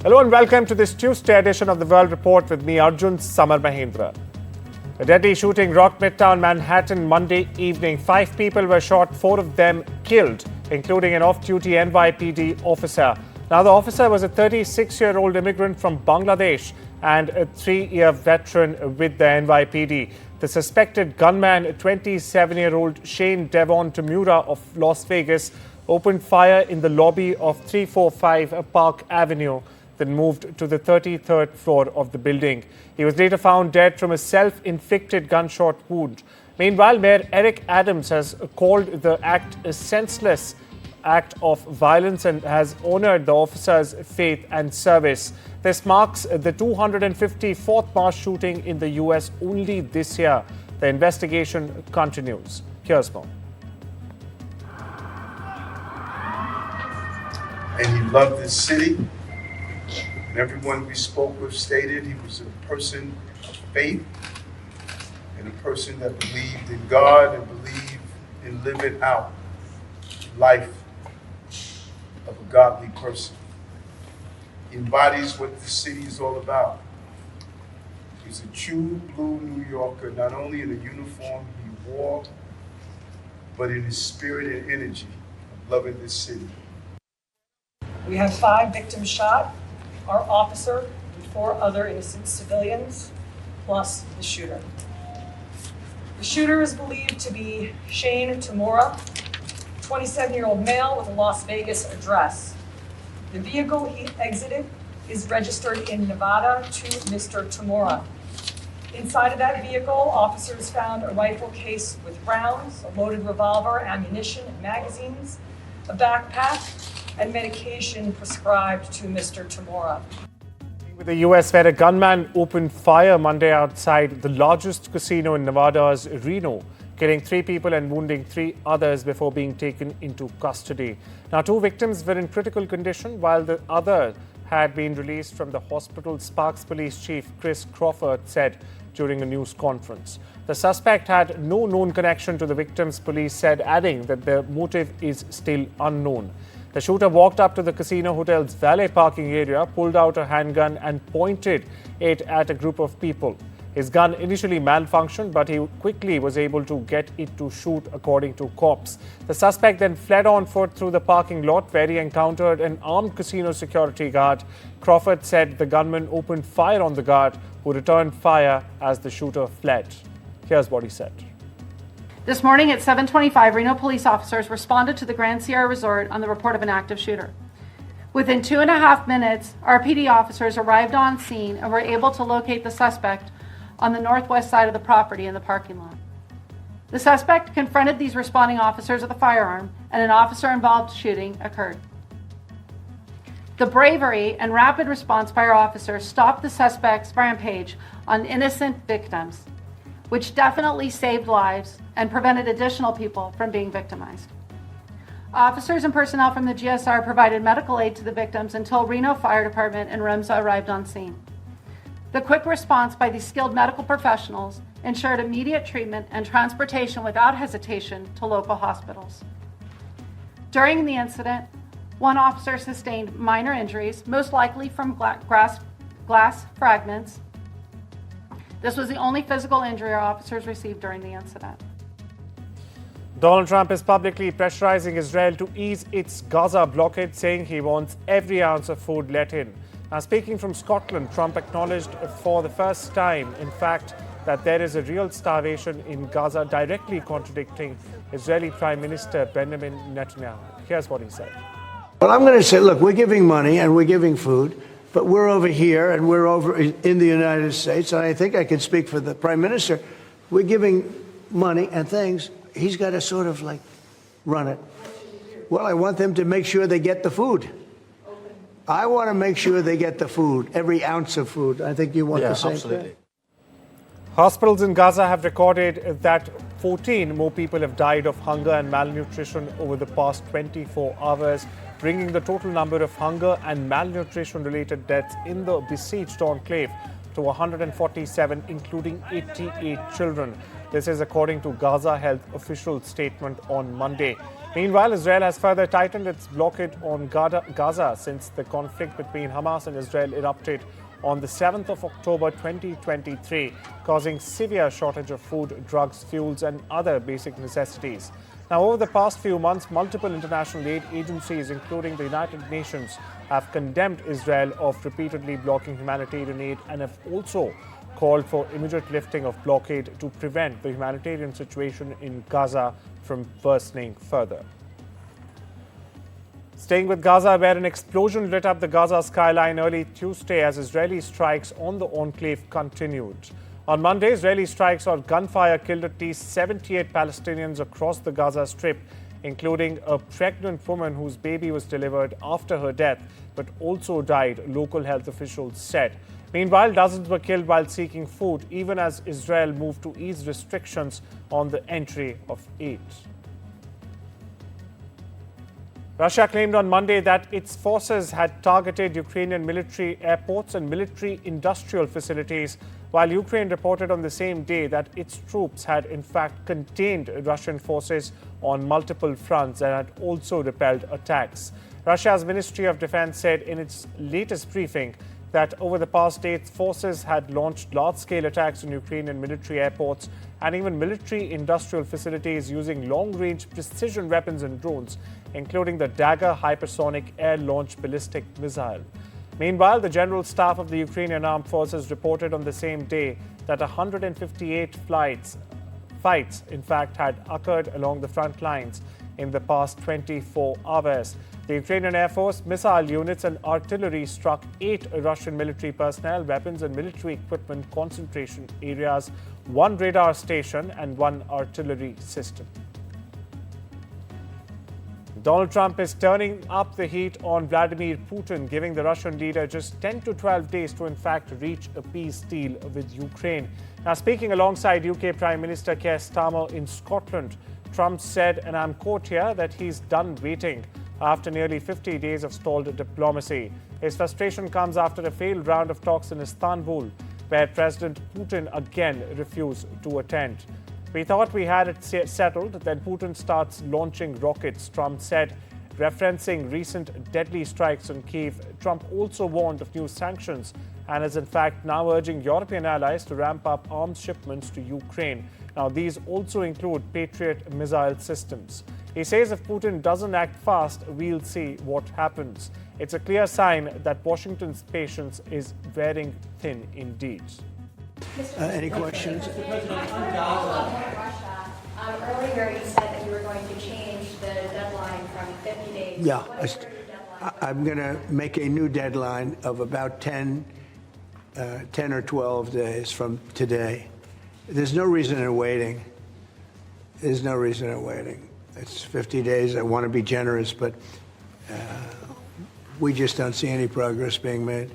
Hello and welcome to this Tuesday edition of the World Report with me, Arjun, Samar, Mahendran. A deadly shooting rocked Midtown Manhattan Monday evening. 5 people were shot, 4 of them killed, including an off-duty NYPD officer. Now, the officer was a 36-year-old immigrant from Bangladesh and a 3-year veteran with the NYPD. The suspected gunman, 27-year-old Shane Devon Tamura of Las Vegas, opened fire in the lobby of 345 Park Avenue, then moved to the 33rd floor of the building. He was later found dead from a self-inflicted gunshot wound. Meanwhile, Mayor Eric Adams has called the act a senseless act of violence and has honored the officer's faith and service. This marks the 254th mass shooting in the US only this year. The investigation continues. Here's more. And he loved this city. And everyone we spoke with stated he was a person of faith and a person that believed in God and believed in living out life of a godly person. He embodies what the city is all about. He's a true blue New Yorker, not only in the uniform he wore, but in his spirit and energy of loving this city. We have 5 victims shot, our officer and 4 other innocent civilians, plus the shooter. The shooter is believed to be Shane Tamura, 27-year-old male with a Las Vegas address. The vehicle he exited is registered in Nevada to Mr. Tamura. Inside of that vehicle, officers found a rifle case with rounds, a loaded revolver, ammunition, and magazines, a backpack, and medication prescribed to Mr. Tamura. With the US, where a gunman opened fire Monday outside the largest casino in Nevada's Reno, killing 3 people and wounding 3 others before being taken into custody. Now, 2 victims were in critical condition, while the other had been released from the hospital, Sparks Police Chief Chris Crawford said during a news conference. The suspect had no known connection to the victims, police said, adding that the motive is still unknown. The shooter walked up to the casino hotel's valet parking area, pulled out a handgun and pointed it at a group of people. His gun initially malfunctioned, but he quickly was able to get it to shoot, according to cops. The suspect then fled on foot through the parking lot, where he encountered an armed casino security guard. Crawford said the gunman opened fire on the guard, who returned fire as the shooter fled. Here's what he said. This morning at 7:25, Reno police officers responded to the Grand Sierra Resort on the report of an active shooter. Within 2.5 minutes, our PD officers arrived on scene and were able to locate the suspect on the northwest side of the property in the parking lot. The suspect confronted these responding officers with a firearm, and an officer-involved shooting occurred. The bravery and rapid response by our officers stopped the suspect's rampage on innocent victims, which definitely saved lives and prevented additional people from being victimized. Officers and personnel from the GSR provided medical aid to the victims until Reno Fire Department and REMSA arrived on scene. The quick response by these skilled medical professionals ensured immediate treatment and transportation without hesitation to local hospitals. During the incident, 1 officer sustained minor injuries, most likely from glass fragments. This was the only physical injury our officers received during the incident. Donald Trump is publicly pressurizing Israel to ease its Gaza blockade, saying he wants every ounce of food let in. Now, speaking from Scotland, Trump acknowledged for the first time, in fact, that there is a real starvation in Gaza, directly contradicting Israeli Prime Minister Benjamin Netanyahu. Here's what he said. Well, I'm going to say, look, we're giving money and we're giving food, but we're over here and we're over in the United States, and I think I can speak for the Prime Minister. We're giving money and things. He's got to sort of like run it. Well, I want them to make sure they get the food. I want to make sure they get the food, every ounce of food. I think you want the same thing. Hospitals in Gaza have recorded that 14 more people have died of hunger and malnutrition over the past 24 hours, bringing the total number of hunger and malnutrition-related deaths in the besieged enclave to 147, including 88 children. This is according to Gaza health official statement on Monday. Meanwhile, Israel has further tightened its blockade on Gaza since the conflict between Hamas and Israel erupted on the 7th of October 2023, causing severe shortage of food, drugs, fuels and other basic necessities. Now, over the past few months, multiple international aid agencies, including the United Nations, have condemned Israel of repeatedly blocking humanitarian aid and have also called for immediate lifting of blockade to prevent the humanitarian situation in Gaza from worsening further. Staying with Gaza, where an explosion lit up the Gaza skyline early Tuesday as Israeli strikes on the enclave continued. On Monday, Israeli strikes or gunfire killed at least 78 Palestinians across the Gaza Strip, including a pregnant woman whose baby was delivered after her death, but also died, local health officials said. Meanwhile, dozens were killed while seeking food, even as Israel moved to ease restrictions on the entry of aid. Russia claimed on Monday that its forces had targeted Ukrainian military airports and military industrial facilities, while Ukraine reported on the same day that its troops had in fact contained Russian forces on multiple fronts and had also repelled attacks. Russia's Ministry of Defense said in its latest briefing that over the past day, its forces had launched large-scale attacks on Ukrainian military airports and even military industrial facilities using long-range precision weapons and drones, including the Dagger hypersonic air-launched ballistic missile. Meanwhile, the General Staff of the Ukrainian Armed Forces reported on the same day that 158 fights, in fact, had occurred along the front lines in the past 24 hours. The Ukrainian Air Force, missile units and artillery struck 8 Russian military personnel, weapons and military equipment concentration areas, 1 radar station and 1 artillery system. Donald Trump is turning up the heat on Vladimir Putin, giving the Russian leader just 10 to 12 days to in fact reach a peace deal with Ukraine. Now, speaking alongside UK Prime Minister Keir Starmer in Scotland, Trump said, and I'm quote here, that he's done waiting after nearly 50 days of stalled diplomacy. His frustration comes after a failed round of talks in Istanbul, where President Putin again refused to attend. We thought we had it settled, then Putin starts launching rockets, Trump said, referencing recent deadly strikes on Kyiv. Trump also warned of new sanctions and is in fact now urging European allies to ramp up arms shipments to Ukraine. Now, these also include Patriot missile systems. He says if Putin doesn't act fast, we'll see what happens. It's a clear sign that Washington's patience is wearing thin indeed. Any questions? Earlier you said that you were going to change the deadline from 50 days. Yeah, I'm going to make a new deadline of about 10 or 12 days from today. There's no reason in waiting. There's no reason in waiting. It's 50 days. I want to be generous, but we just don't see any progress being made.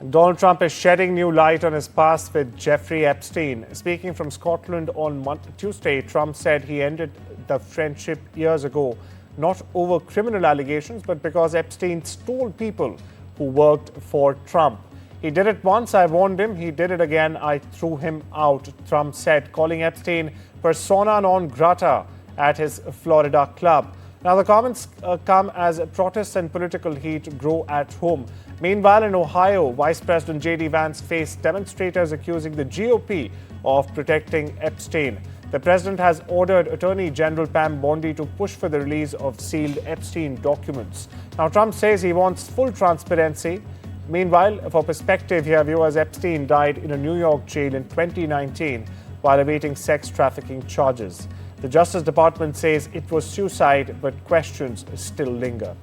Donald Trump is shedding new light on his past with Jeffrey Epstein. Speaking from Scotland on Tuesday, Trump said he ended the friendship years ago, not over criminal allegations, but because Epstein stole people who worked for Trump. He did it once, I warned him. He did it again, I threw him out, Trump said, calling Epstein persona non grata at his Florida club. Now, the comments come as protests and political heat grow at home. Meanwhile, in Ohio, Vice President J.D. Vance faced demonstrators accusing the GOP of protecting Epstein. The president has ordered Attorney General Pam Bondi to push for the release of sealed Epstein documents. Now, Trump says he wants full transparency. Meanwhile, for perspective here, viewers, Epstein died in a New York jail in 2019 while awaiting sex trafficking charges. The Justice Department says it was suicide, but questions still linger.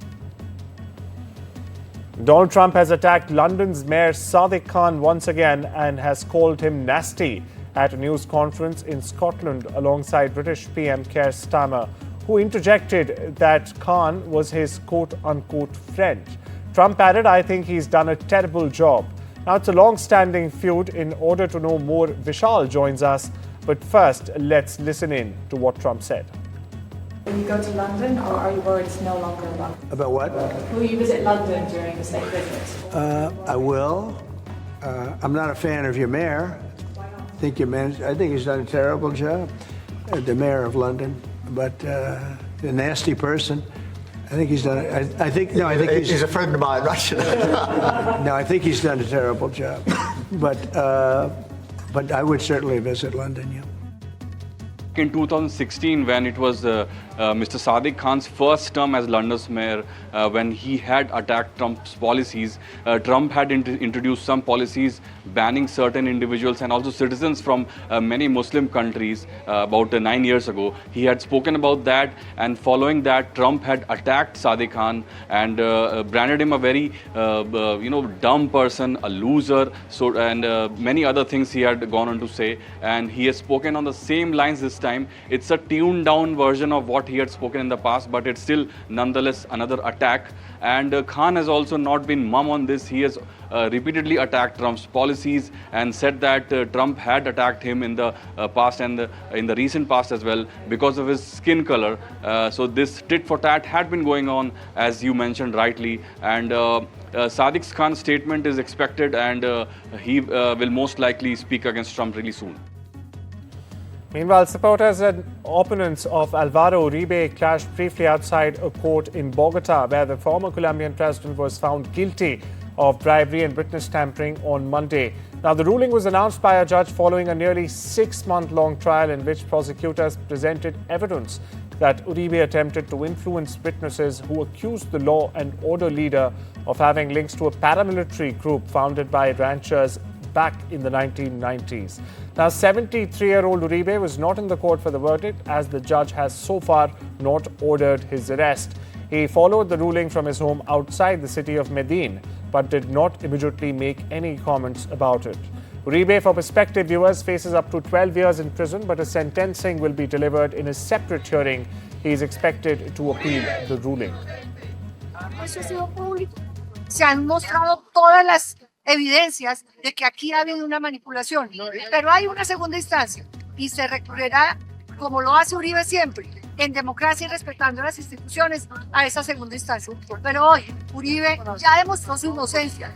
Donald Trump has attacked London's Mayor Sadiq Khan once again and has called him nasty at a news conference in Scotland alongside British PM Keir Starmer, who interjected that Khan was his quote-unquote friend. Trump added, I think he's done a terrible job. Now, it's a long-standing feud. In order to know more, Vishal joins us. But first, let's listen in to what Trump said. Will you go to London, or are you worried it's no longer London? About what? Will you visit London during the state visit? I will. I'm not a fan of your mayor. Why not? think I think he's done a terrible job. The mayor of London, but a nasty person. I think he's done. I think he's a friend of mine, right? No, I think he's done a terrible job. But I would certainly visit London. Yeah. In 2016, when it was Mr. Sadiq Khan's first term as London's mayor, when he had attacked Trump's policies, Trump had introduced some policies banning certain individuals and also citizens from many Muslim countries about 9 years ago. He had spoken about that, and following that, Trump had attacked Sadiq Khan and branded him a very dumb person, a loser, and many other things he had gone on to say. And he has spoken on the same lines this time. It's a tuned down version of what he had spoken in the past, but it's still nonetheless another attack. And Khan has also not been mum on this. He has repeatedly attacked Trump's policies and said that Trump had attacked him in the past and in the recent past as well because of his skin color. So this tit for tat had been going on, as you mentioned rightly. And Sadiq Khan's statement is expected, and he will most likely speak against Trump really soon. Meanwhile, supporters and opponents of Alvaro Uribe clashed briefly outside a court in Bogota, where the former Colombian president was found guilty of bribery and witness tampering on Monday. Now, the ruling was announced by a judge following a nearly 6-month-long trial in which prosecutors presented evidence that Uribe attempted to influence witnesses who accused the law and order leader of having links to a paramilitary group founded by ranchers back in the 1990s. Now, 73-year-old Uribe was not in the court for the verdict, as the judge has so far not ordered his arrest. He followed the ruling from his home outside the city of Medellin, but did not immediately make any comments about it. Uribe, for prospective viewers, faces up to 12 years in prison, but his sentencing will be delivered in a separate hearing. He is expected to appeal the ruling. Se han mostrado todas las evidencias de que aquí ha habido una manipulación, pero hay una segunda instancia y se recurrirá, como lo hace Uribe siempre, en democracia y respetando las instituciones, a esa segunda instancia. Pero hoy Uribe ya demostró su inocencia.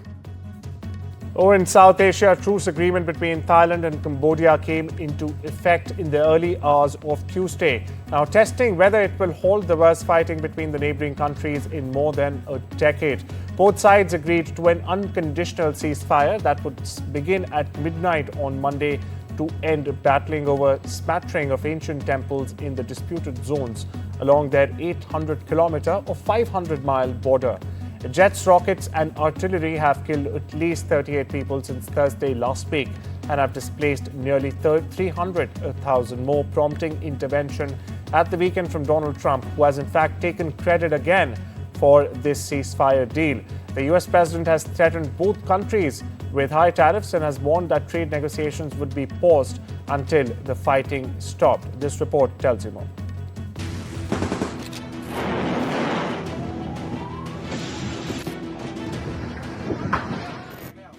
In South Asia, a truce agreement between Thailand and Cambodia came into effect in the early hours of Tuesday, now testing whether it will halt the worst fighting between the neighboring countries in more than a decade. Both sides agreed to an unconditional ceasefire that would begin at midnight on Monday to end battling over a smattering of ancient temples in the disputed zones along their 800-kilometer or 500-mile border. Jets, rockets and artillery have killed at least 38 people since Thursday last week and have displaced nearly 300,000 more, prompting intervention at the weekend from Donald Trump, who has in fact taken credit again for this ceasefire deal. The US president has threatened both countries with high tariffs and has warned that trade negotiations would be paused until the fighting stopped. This report tells you more.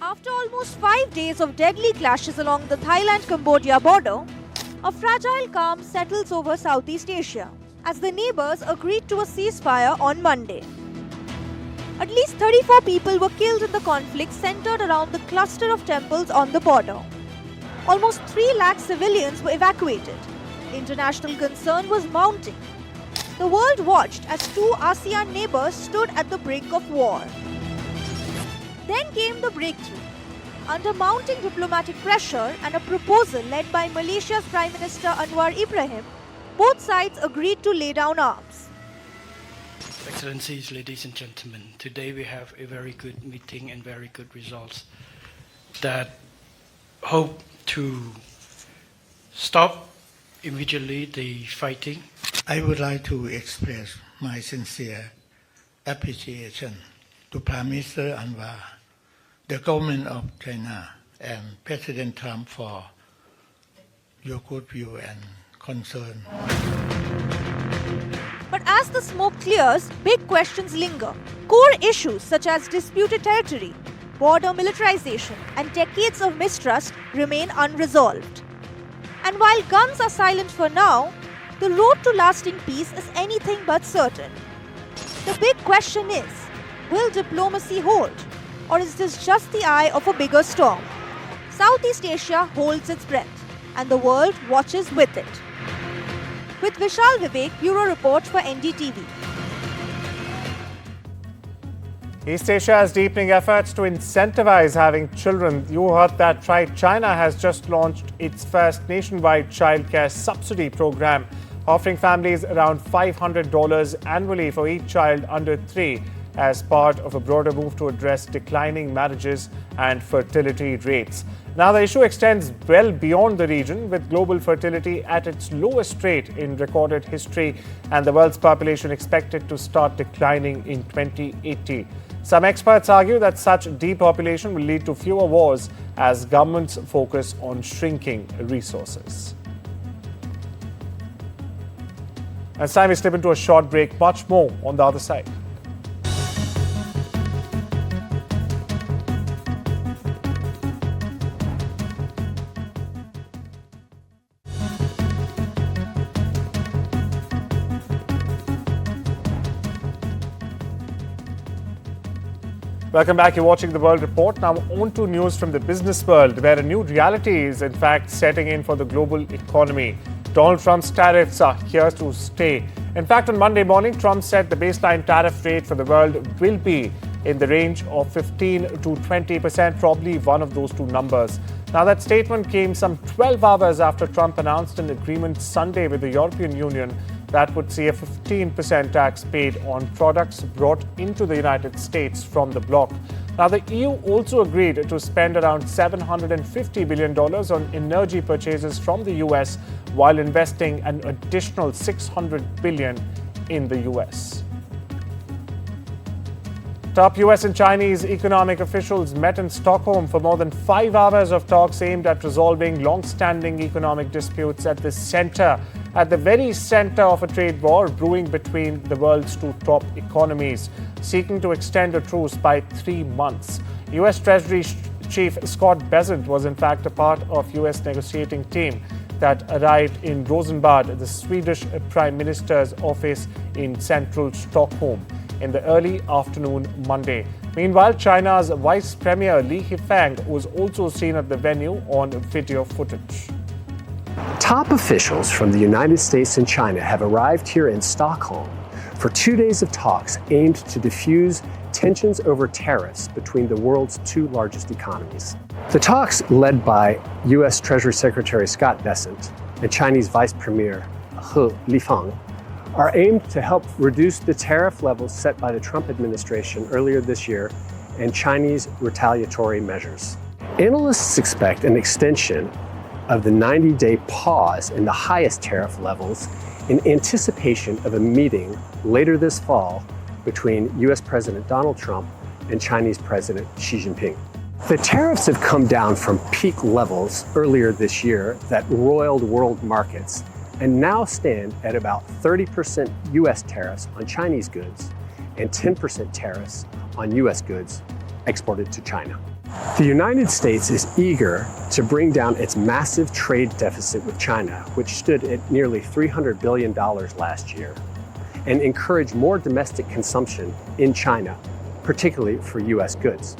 After almost 5 days of deadly clashes along the Thailand Cambodia border, a fragile calm settles over Southeast Asia as the neighbors agreed to a ceasefire on Monday. At least 34 people were killed in the conflict centered around the cluster of temples on the border. Almost 3 lakh civilians were evacuated. International concern was mounting. The world watched as 2 ASEAN neighbors stood at the brink of war. Then came the breakthrough. Under mounting diplomatic pressure and a proposal led by Malaysia's Prime Minister Anwar Ibrahim, both sides agreed to lay down arms. Excellencies, ladies and gentlemen, today we have a very good meeting and very good results that hope to stop immediately the fighting. I would like to express my sincere appreciation to Prime Minister Anwar, the government of China and President Trump for your good view and concern. But as the smoke clears, big questions linger. Core issues such as disputed territory, border militarization, and decades of mistrust remain unresolved. And while guns are silent for now, the road to lasting peace is anything but certain. The big question is, will diplomacy hold? Or is this just the eye of a bigger storm? Southeast Asia holds its breath, and the world watches with it. With Vishal Vivek, Bureau Report for NDTV. East Asia has deepening efforts to incentivize having children. You heard that right. China has just launched its first nationwide childcare subsidy program, offering families around $500 annually for each child under 3 as part of a broader move to address declining marriages and fertility rates. Now, the issue extends well beyond the region, with global fertility at its lowest rate in recorded history and the world's population expected to start declining in 2080. Some experts argue that such depopulation will lead to fewer wars as governments focus on shrinking resources. It's time we slip into a short break. Much more on the other side. Welcome back. You're watching The World Report. Now on to news from the business world, where a new reality is in fact setting in for the global economy. Donald Trump's tariffs are here to stay. In fact, on Monday morning, Trump said the baseline tariff rate for the world will be in the range of 15 to 20%, probably one of those two numbers. Now, that statement came some 12 hours after Trump announced an agreement Sunday with the European Union that would see a 15% tax paid on products brought into the United States from the bloc. Now, the EU also agreed to spend around $750 billion on energy purchases from the US, while investing an additional $600 billion in the US. Top US and Chinese economic officials met in Stockholm for more than 5 hours of talks aimed at resolving long-standing economic disputes at the very center of a trade war brewing between the world's two top economies, seeking to extend a truce by 3 months. US Treasury Chief Scott Bessent was in fact a part of US negotiating team that arrived in Rosenbad, the Swedish Prime Minister's office in central Stockholm, in the early afternoon Monday. Meanwhile, China's Vice Premier Li Hifeng was also seen at the venue on video footage. Top officials from the United States and China have arrived here in Stockholm for 2 days of talks aimed to diffuse tensions over tariffs between the world's two largest economies. The talks, led by U.S. Treasury Secretary Scott Bessent and Chinese Vice Premier He Lifeng, are aimed to help reduce the tariff levels set by the Trump administration earlier this year and Chinese retaliatory measures. Analysts expect an extension of the 90-day pause in the highest tariff levels in anticipation of a meeting later this fall between U.S. President Donald Trump and Chinese President Xi Jinping. The tariffs have come down from peak levels earlier this year that roiled world markets and now stand at about 30% U.S. tariffs on Chinese goods and 10% tariffs on U.S. goods exported to China. The United States is eager to bring down its massive trade deficit with China, which stood at nearly $300 billion last year, and encourage more domestic consumption in China, particularly for U.S. goods.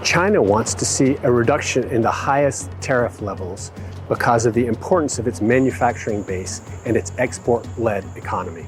China wants to see a reduction in the highest tariff levels because of the importance of its manufacturing base and its export-led economy.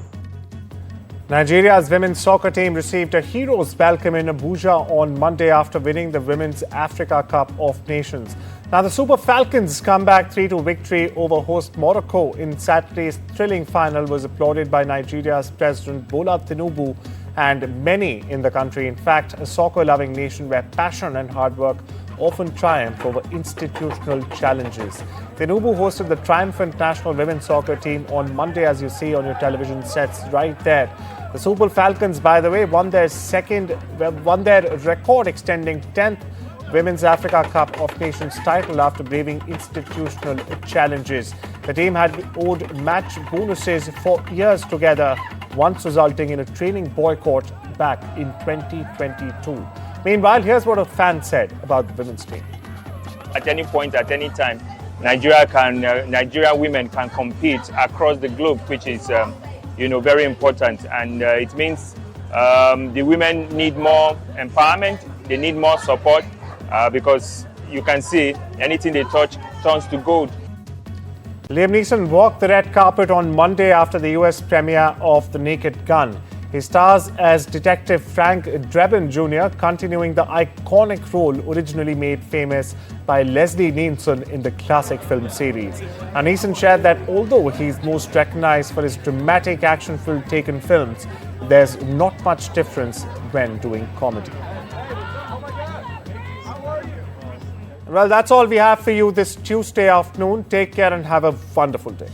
Nigeria's women's soccer team received a hero's welcome in Abuja on Monday after winning the Women's Africa Cup of Nations. Now, the Super Falcons' comeback 3-2 victory over host Morocco in Saturday's thrilling final was applauded by Nigeria's President Bola Tinubu and many in the country. In fact, a soccer-loving nation where passion and hard work often triumph over institutional challenges. Tinubu hosted the triumphant national women's soccer team on Monday, as you see on your television sets right there. The Super Falcons, by the way, won their record-extending 10th Women's Africa Cup of Nations title after braving institutional challenges. The team had owed match bonuses for years together, once resulting in a training boycott back in 2022. Meanwhile, here's what a fan said about the women's team. At any point, at any time, Nigerian women can compete across the globe, which is very important. And it means the women need more empowerment, they need more support because you can see anything they touch turns to gold. Liam Neeson walked the red carpet on Monday after the US premiere of The Naked Gun. He stars as Detective Frank Drebin Jr., continuing the iconic role originally made famous by Leslie Nielsen in the classic film series. And Neeson shared that although he's most recognized for his dramatic action-filled Taken films, there's not much difference when doing comedy. Well, that's all we have for you this Tuesday afternoon. Take care and have a wonderful day.